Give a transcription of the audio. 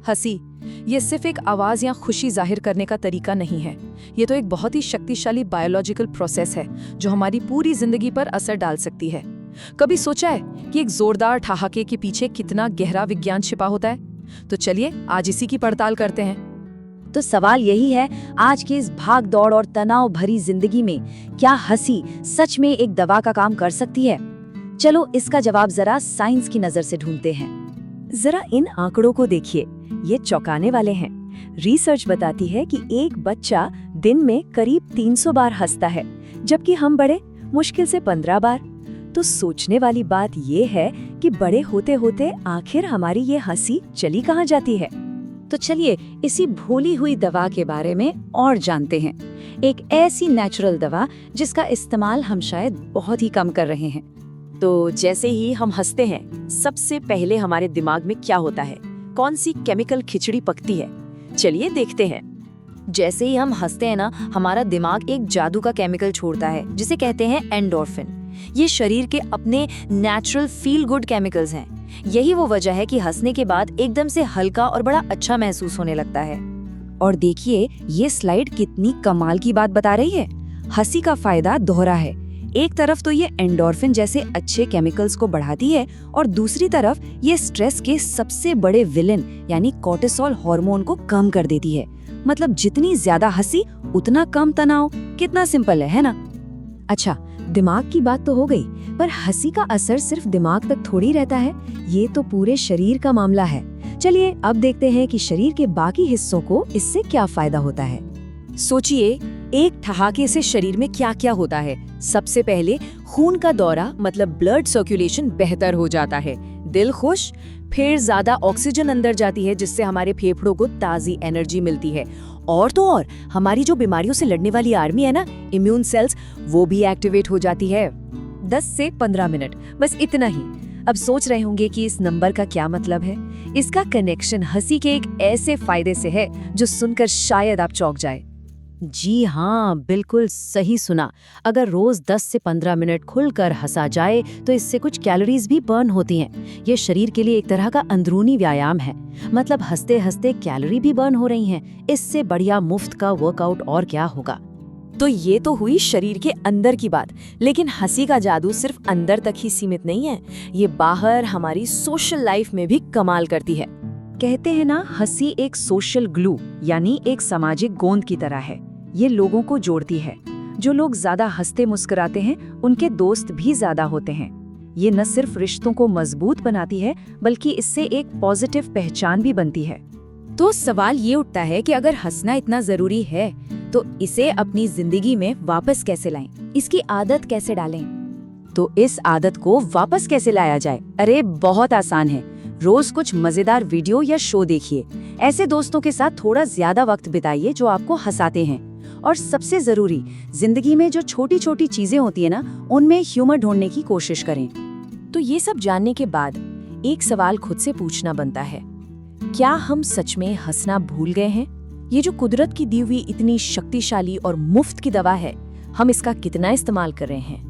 हंसी ये सिर्फ एक आवाज या खुशी जाहिर करने का तरीका नहीं है। ये तो एक बहुत ही शक्तिशाली बायोलॉजिकल प्रोसेस है जो हमारी पूरी जिंदगी पर असर डाल सकती है। कभी सोचा है कि एक जोरदार ठहाके के पीछे कितना गहरा विज्ञान छिपा होता है? तो चलिए आज इसी की पड़ताल करते हैं। तो सवाल यही है, आज की इस भाग दौड़ और तनाव भरी जिंदगी में क्या हंसी सच में एक दवा का काम कर सकती है? चलो इसका जवाब जरा साइंस की नजर से ढूंढते हैं। जरा इन आंकड़ों को देखिए, ये चौंकाने वाले हैं। रिसर्च बताती है कि एक बच्चा दिन में करीब 300 बार हंसता है, जबकि हम बड़े मुश्किल से 15 बार। तो सोचने वाली बात ये है कि बड़े होते होते आखिर हमारी ये हंसी चली कहाँ जाती है। तो चलिए इसी भूली हुई दवा के बारे में और जानते हैं। एक ऐसी नेचुरल दवा जिसका इस्तेमाल हम शायद बहुत ही कम कर रहे हैं। तो जैसे ही हम हंसते हैं, सबसे पहले हमारे दिमाग में क्या होता है? कौन सी केमिकल खिचड़ी पकती है? चलिए देखते हैं। जैसे ही हम हंसते हैं ना, हमारा दिमाग एक जादू का केमिकल छोड़ता है जिसे कहते हैं एंडोर्फिन। ये शरीर के अपने नेचुरल फील गुड केमिकल्स हैं। यही वो वजह है कि हंसने के बाद एकदम से हल्का और बड़ा अच्छा महसूस होने लगता है। और देखिए ये स्लाइड कितनी कमाल की बात बता रही है। हंसी का फायदा दोहरा है। एक तरफ तो ये एंडोर्फिन जैसे अच्छे केमिकल्स को बढ़ाती है और दूसरी तरफ ये स्ट्रेस के सबसे बड़े विलेन यानी कोर्टिसोल हार्मोन को कम कर देती है। मतलब जितनी ज्यादा हंसी उतना कम तनाव। कितना सिंपल है ना? अच्छा, दिमाग की बात तो हो गई, पर हंसी का असर सिर्फ दिमाग तक थोड़ी रहता है, ये तो पूरे शरीर का मामला है। चलिए अब देखते हैं कि शरीर के बाकी हिस्सों को इससे क्या फायदा होता है। सोचिए, एक ठहाके से शरीर में क्या क्या होता है। सबसे पहले खून का दौरा मतलब ब्लड सर्कुलेशन बेहतर हो जाता है, दिल खुश, फिर ज्यादा ऑक्सीजन अंदर जाती है जिससे हमारे फेफड़ों को ताजी एनर्जी मिलती है। और तो और हमारी जो बीमारियों से लड़ने वाली आर्मी है ना, इम्यून सेल्स, वो भी एक्टिवेट हो जाती है। 10 से 15 मिनट, बस इतना ही। अब सोच रहे होंगे कि इस नंबर का क्या मतलब है। इसका कनेक्शन हंसी के एक ऐसे फायदे से है जो सुनकर शायद आप चौंक जाए। जी हाँ, बिल्कुल सही सुना। अगर रोज 10 से 15 मिनट खुलकर हंसा जाए तो इससे कुछ कैलोरीज भी बर्न होती हैं। ये शरीर के लिए एक तरह का अंदरूनी व्यायाम है। मतलब हंसते हंसते कैलोरी भी बर्न हो रही हैं। इससे बढ़िया मुफ्त का वर्कआउट और क्या होगा। तो ये तो हुई शरीर के अंदर की बात, लेकिन हंसी का जादू सिर्फ अंदर तक ही सीमित नहीं है। ये बाहर हमारी सोशल लाइफ में भी कमाल करती है। कहते हैं ना, हंसी एक सोशल ग्लू यानी एक सामाजिक गोंद की तरह है। ये लोगों को जोड़ती है। जो लोग ज्यादा हंसते मुस्कुराते हैं उनके दोस्त भी ज्यादा होते हैं। ये न सिर्फ रिश्तों को मजबूत बनाती है बल्कि इससे एक पॉजिटिव पहचान भी बनती है। तो सवाल ये उठता है कि अगर हंसना इतना जरूरी है तो इसे अपनी जिंदगी में वापस कैसे लाएं? इसकी आदत कैसे डालें? तो इस आदत को वापस कैसे लाया जाए? अरे बहुत आसान है। रोज कुछ मजेदार वीडियो या शो देखिए। ऐसे दोस्तों के साथ थोड़ा ज्यादा वक्त बिताइए जो आपको हंसाते हैं। और सबसे जरूरी, जिंदगी में जो छोटी छोटी चीजें होती है ना, उनमें ह्यूमर ढूंढने की कोशिश करें। तो ये सब जानने के बाद एक सवाल खुद से पूछना बनता है, क्या हम सच में हंसना भूल गए हैं? ये जो कुदरत की दी हुई इतनी शक्तिशाली और मुफ्त की दवा है, हम इसका कितना इस्तेमाल कर रहे हैं?